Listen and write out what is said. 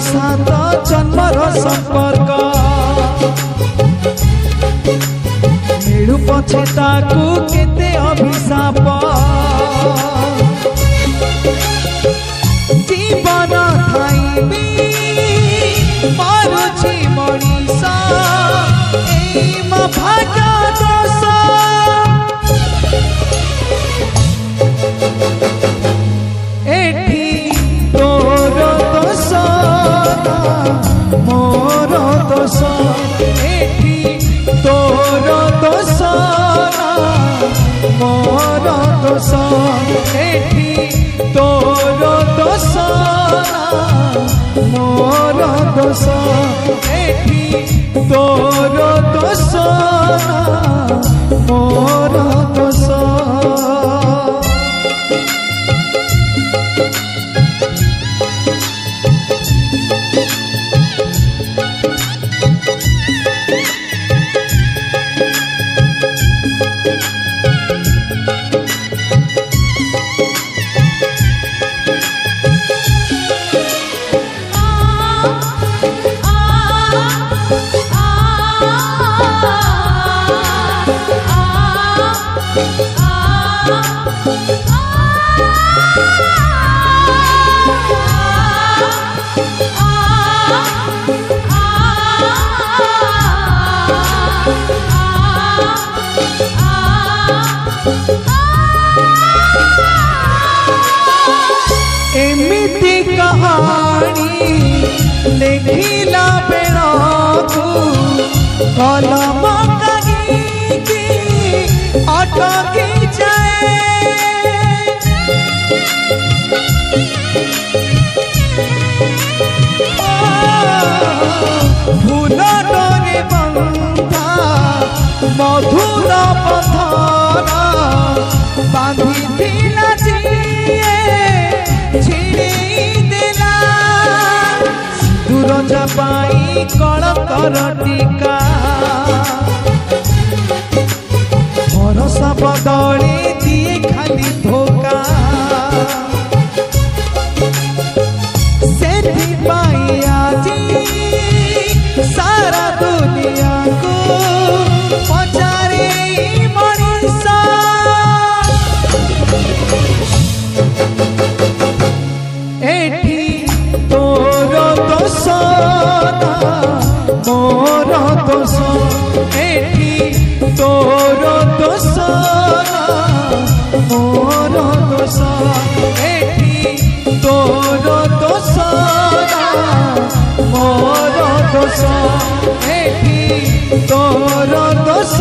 सात जन्मर संपर्क मिलू पछे ताकू केते अभिशाप जीवन थाई भी मारुछि मनीषा ए मा भाग्य दोष एठी तोर दोष मोर दोष एठी तोर दोष मोर दोष एठी तोर दोष मोर दोष एठी तोर दोष मोर दोष एमिति कहानी लिखिला बेलू कलम कहीं अटकी जाए फूल डोरे बंधा मधुर पथर बांधी दूर पाई कलकर टीका भरोसा बदले दिए खाली धोखा सेथिपाई आजी सारा दुनिया को पचारे मनीषा एठी तोर दोष मोर दोष एठी तोर दोष मोर दोष एठी तोर दोष मोर दोष एठी तोर दोष